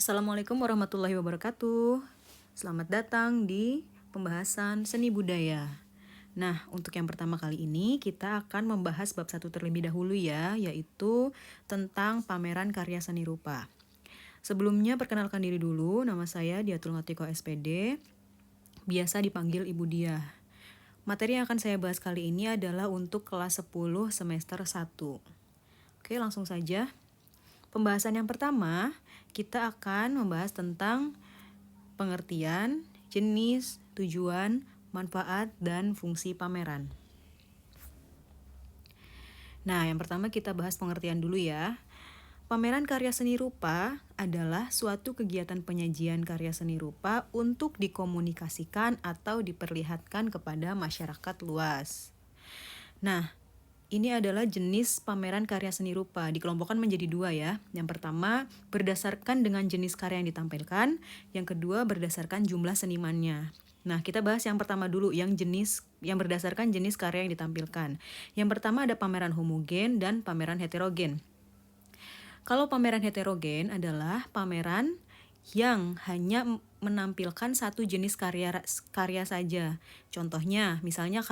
Assalamualaikum warahmatullahi wabarakatuh. Selamat datang di pembahasan seni budaya. Nah, untuk yang pertama kali ini kita akan membahas bab 1 terlebih dahulu ya, yaitu tentang pameran karya seni rupa. Sebelumnya perkenalkan diri dulu, nama saya Diatul Ngatiko SPD, biasa dipanggil Ibu Diah. Materi yang akan saya bahas kali ini adalah untuk kelas 10 semester 1. Oke, langsung saja. Pembahasan yang pertama, kita akan membahas tentang pengertian, jenis, tujuan, manfaat, dan fungsi pameran. Nah, yang pertama kita bahas pengertian dulu ya. Pameran karya seni rupa adalah suatu kegiatan penyajian karya seni rupa untuk dikomunikasikan atau diperlihatkan kepada masyarakat luas. Nah, ini adalah jenis pameran karya seni rupa, dikelompokkan menjadi 2 ya. Yang pertama, berdasarkan dengan jenis karya yang ditampilkan. Yang kedua, berdasarkan jumlah senimannya. Nah, kita bahas yang pertama dulu, yang berdasarkan jenis karya yang ditampilkan. Yang pertama ada pameran homogen dan pameran heterogen. Kalau pameran heterogen adalah pameran yang hanya menampilkan satu jenis karya saja. Contohnya, misalnya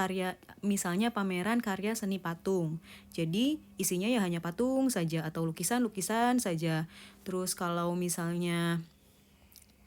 pameran karya seni patung. Jadi, isinya ya hanya patung saja atau lukisan-lukisan saja. Terus kalau misalnya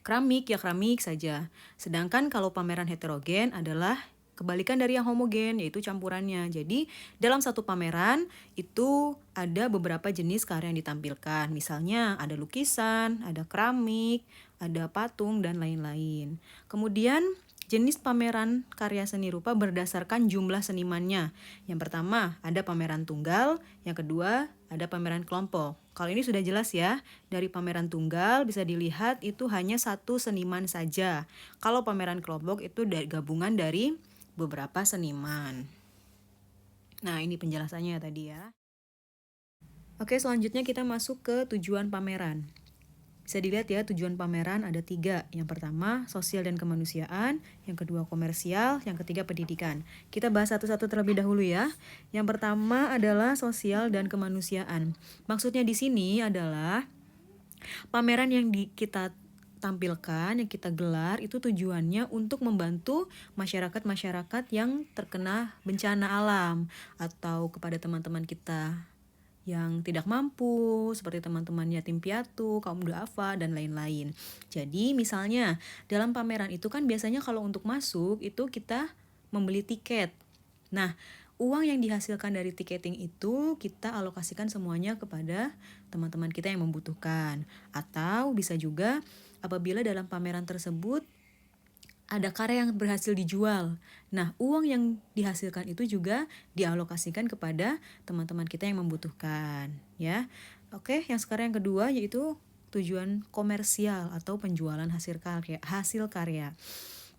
keramik, ya keramik saja. Sedangkan kalau pameran heterogen adalah kebalikan dari yang homogen, yaitu campurannya. Jadi, dalam satu pameran itu ada beberapa jenis karya yang ditampilkan. Misalnya ada lukisan, ada keramik, ada patung, dan lain-lain. Kemudian, jenis pameran karya seni rupa berdasarkan jumlah senimannya. Yang pertama, ada pameran tunggal. Yang kedua, ada pameran kelompok. Kalau ini sudah jelas ya, dari pameran tunggal bisa dilihat itu hanya satu seniman saja. Kalau pameran kelompok itu gabungan dari beberapa seniman. Nah, ini penjelasannya tadi ya. Oke, selanjutnya kita masuk ke tujuan pameran. Bisa dilihat ya, tujuan pameran ada 3. Yang pertama, sosial dan kemanusiaan. Yang kedua, komersial. Yang ketiga, pendidikan. Kita bahas satu-satu terlebih dahulu ya. Yang pertama adalah sosial dan kemanusiaan. Maksudnya di sini adalah pameran yang kita tampilkan, yang kita gelar itu tujuannya untuk membantu masyarakat-masyarakat yang terkena bencana alam atau kepada teman-teman kita yang tidak mampu, seperti teman-teman yatim piatu, kaum duafa, dan lain-lain. Jadi misalnya dalam pameran itu kan biasanya kalau untuk masuk itu kita membeli tiket. Nah, uang yang dihasilkan dari tiketing itu kita alokasikan semuanya kepada teman-teman kita yang membutuhkan. Atau bisa juga apabila dalam pameran tersebut ada karya yang berhasil dijual. Nah, uang yang dihasilkan itu juga dialokasikan kepada teman-teman kita yang membutuhkan, ya. Oke, yang sekarang yang kedua yaitu tujuan komersial atau penjualan hasil karya.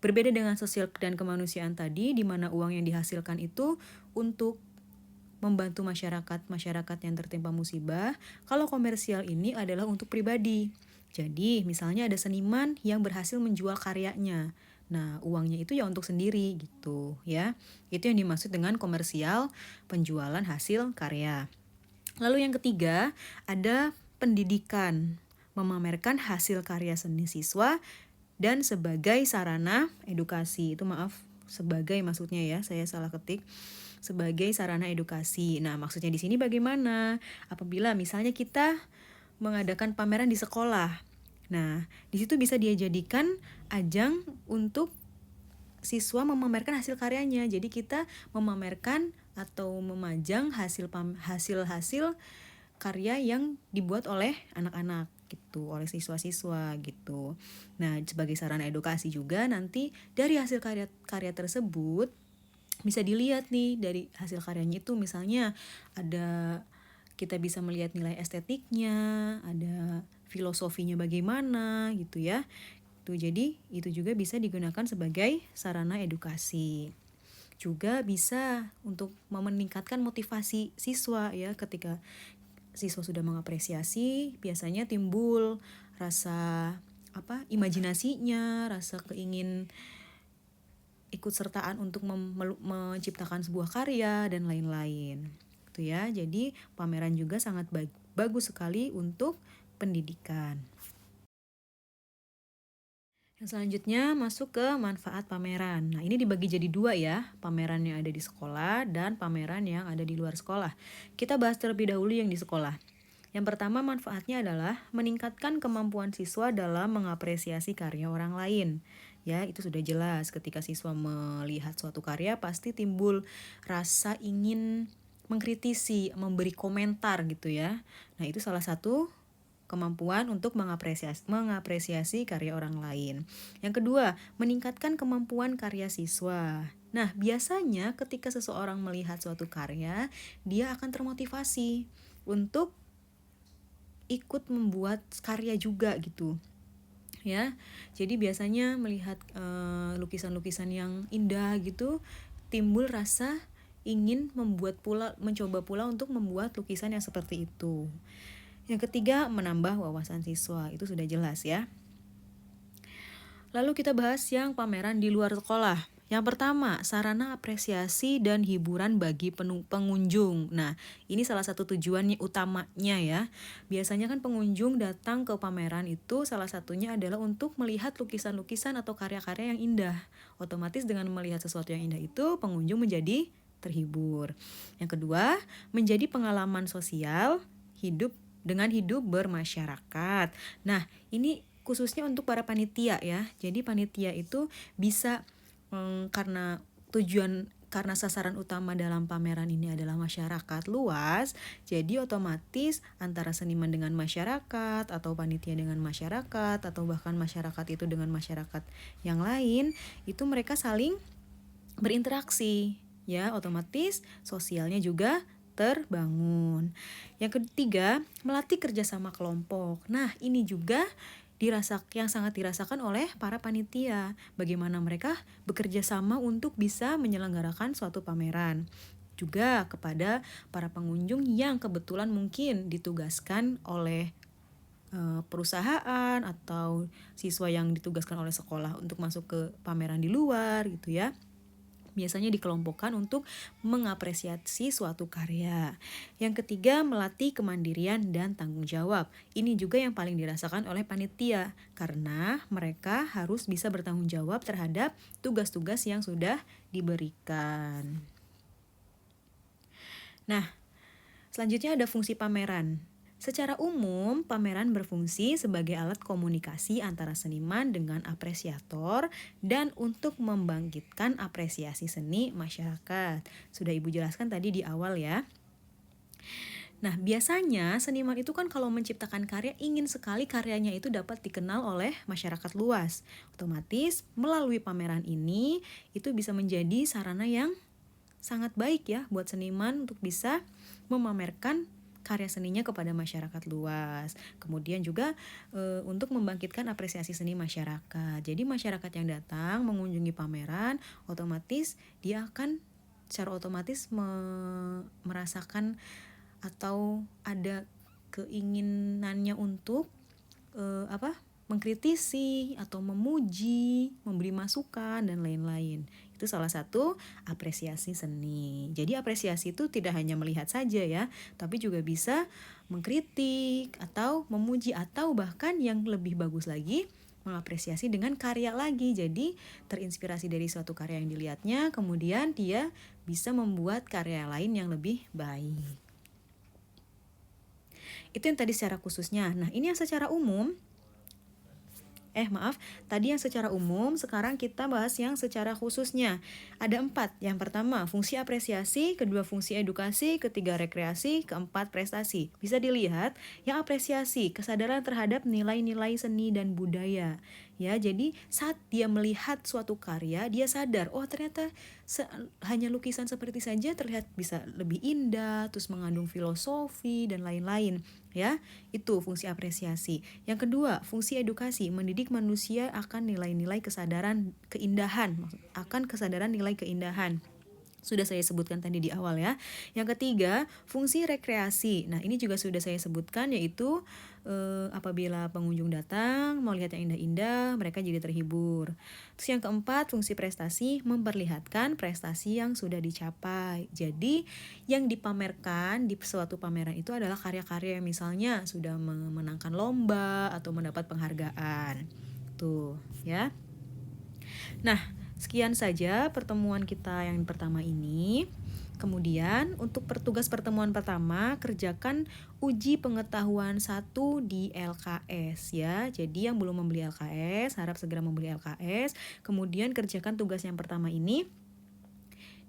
Berbeda dengan sosial dan kemanusiaan tadi, di mana uang yang dihasilkan itu untuk membantu masyarakat yang tertimpa musibah. Kalau komersial ini adalah untuk pribadi. Jadi, misalnya ada seniman yang berhasil menjual karyanya. Nah, uangnya itu ya untuk sendiri gitu ya. Itu yang dimaksud dengan komersial, penjualan hasil karya. Lalu yang ketiga, ada pendidikan, memamerkan hasil karya seni siswa dan sebagai sarana edukasi. Itu sebagai maksudnya ya, saya salah ketik. Sebagai sarana edukasi. Nah, maksudnya di sini bagaimana? Apabila misalnya kita mengadakan pameran di sekolah. Nah, di situ bisa dia jadikan ajang untuk siswa memamerkan hasil karyanya. Jadi kita memamerkan atau memajang hasil karya yang dibuat oleh anak-anak gitu, oleh siswa-siswa gitu. Nah, sebagai sarana edukasi juga nanti dari hasil karya tersebut bisa dilihat nih dari hasil karyanya itu misalnya kita bisa melihat nilai estetiknya, ada filosofinya bagaimana gitu ya. Jadi itu juga bisa digunakan sebagai sarana edukasi. Juga bisa untuk meningkatkan motivasi siswa ya, ketika siswa sudah mengapresiasi, biasanya timbul rasa imajinasinya, rasa keingin ikut sertaan untuk menciptakan sebuah karya dan lain-lain. Gitu ya. Jadi pameran juga sangat bagus sekali untuk pendidikan. Yang selanjutnya masuk ke manfaat pameran. Nah, ini dibagi jadi dua ya, pameran yang ada di sekolah dan pameran yang ada di luar sekolah. Kita bahas terlebih dahulu yang di sekolah. Yang pertama manfaatnya adalah meningkatkan kemampuan siswa dalam mengapresiasi karya orang lain. Ya, itu sudah jelas ketika siswa melihat suatu karya pasti timbul rasa ingin mengkritisi, memberi komentar gitu ya. Nah, itu salah satu kemampuan untuk mengapresiasi karya orang lain. Yang kedua, meningkatkan kemampuan karya siswa. Nah, biasanya ketika seseorang melihat suatu karya, dia akan termotivasi untuk ikut membuat karya juga gitu. Ya. Jadi biasanya melihat lukisan-lukisan yang indah gitu, timbul rasa ingin mencoba pula untuk membuat lukisan yang seperti itu. Yang ketiga, menambah wawasan siswa. Itu sudah jelas ya. Lalu kita bahas yang pameran di luar sekolah. Yang pertama, sarana apresiasi dan hiburan bagi pengunjung. Nah, ini salah satu tujuannya utamanya ya. Biasanya kan pengunjung datang ke pameran itu salah satunya adalah untuk melihat lukisan-lukisan atau karya-karya yang indah. Otomatis dengan melihat sesuatu yang indah itu, pengunjung menjadi terhibur. Yang kedua, menjadi pengalaman sosial hidup bermasyarakat. Nah, ini khususnya untuk para panitia ya. Jadi panitia itu bisa karena sasaran utama dalam pameran ini adalah masyarakat luas, jadi otomatis antara seniman dengan masyarakat atau panitia dengan masyarakat atau bahkan masyarakat itu dengan masyarakat yang lain, itu mereka saling berinteraksi ya, otomatis sosialnya juga terbangun. Yang ketiga, melatih kerjasama kelompok. Nah, ini juga yang sangat dirasakan oleh para panitia. Bagaimana mereka bekerja sama untuk bisa menyelenggarakan suatu pameran. Juga kepada para pengunjung yang kebetulan mungkin ditugaskan oleh perusahaan atau siswa yang ditugaskan oleh sekolah untuk masuk ke pameran di luar gitu ya. Biasanya dikelompokkan untuk mengapresiasi suatu karya. Yang ketiga, melatih kemandirian dan tanggung jawab. Ini juga yang paling dirasakan oleh panitia, karena mereka harus bisa bertanggung jawab terhadap tugas-tugas yang sudah diberikan. Nah, selanjutnya ada fungsi pameran. Secara umum, pameran berfungsi sebagai alat komunikasi antara seniman dengan apresiator dan untuk membangkitkan apresiasi seni masyarakat. Sudah Ibu jelaskan tadi di awal ya. Nah, biasanya seniman itu kan kalau menciptakan karya ingin sekali karyanya itu dapat dikenal oleh masyarakat luas. Otomatis melalui pameran ini itu bisa menjadi sarana yang sangat baik ya buat seniman untuk bisa memamerkan karya seninya kepada masyarakat luas. Kemudian juga untuk membangkitkan apresiasi seni masyarakat. Jadi masyarakat yang datang mengunjungi pameran, otomatis dia akan secara otomatis merasakan atau ada keinginannya untuk mengkritisi atau memuji, memberi masukan dan lain-lain. Itu salah satu apresiasi seni. Jadi apresiasi itu tidak hanya melihat saja ya, tapi juga bisa mengkritik atau memuji atau bahkan yang lebih bagus lagi mengapresiasi dengan karya lagi. Jadi terinspirasi dari suatu karya yang dilihatnya, kemudian dia bisa membuat karya lain yang lebih baik. Itu yang tadi secara khususnya. Nah, ini yang secara umum. Tadi yang secara umum, sekarang kita bahas yang secara khususnya. Ada 4. Yang pertama, fungsi apresiasi, kedua fungsi edukasi, ketiga rekreasi, keempat prestasi. Bisa dilihat, yang apresiasi, kesadaran terhadap nilai-nilai seni dan budaya. Ya, jadi saat dia melihat suatu karya, dia sadar, oh ternyata hanya lukisan seperti saja terlihat bisa lebih indah, terus mengandung filosofi dan lain-lain. Ya, itu fungsi apresiasi. Yang kedua, fungsi edukasi, mendidik manusia akan nilai-nilai kesadaran nilai keindahan. Sudah saya sebutkan tadi di awal ya. Yang ketiga, fungsi rekreasi. Nah, ini juga sudah saya sebutkan, yaitu apabila pengunjung datang mau lihat yang indah-indah, mereka jadi terhibur. Terus yang keempat, fungsi prestasi, memperlihatkan prestasi yang sudah dicapai. Jadi yang dipamerkan di suatu pameran itu adalah karya-karya yang misalnya sudah memenangkan lomba atau mendapat penghargaan. gitu ya. Nah, sekian saja pertemuan kita yang pertama ini. Kemudian untuk tugas pertemuan pertama, kerjakan uji pengetahuan 1 di LKS ya. Jadi yang belum membeli LKS, harap segera membeli LKS. Kemudian kerjakan tugas yang pertama ini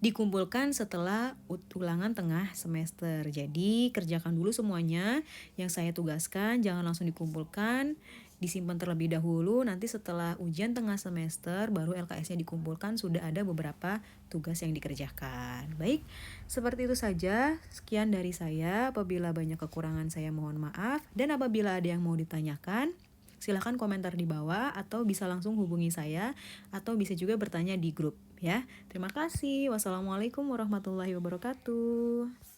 dikumpulkan setelah ulangan tengah semester. Jadi kerjakan dulu semuanya yang saya tugaskan, jangan langsung dikumpulkan, disimpan terlebih dahulu. Nanti setelah ujian tengah semester baru LKS-nya dikumpulkan, sudah ada beberapa tugas yang dikerjakan. Baik, seperti itu saja. Sekian dari saya. Apabila banyak kekurangan saya mohon maaf, dan apabila ada yang mau ditanyakan, silahkan komentar di bawah atau bisa langsung hubungi saya atau bisa juga bertanya di grup ya. Terima kasih. Wassalamualaikum warahmatullahi wabarakatuh.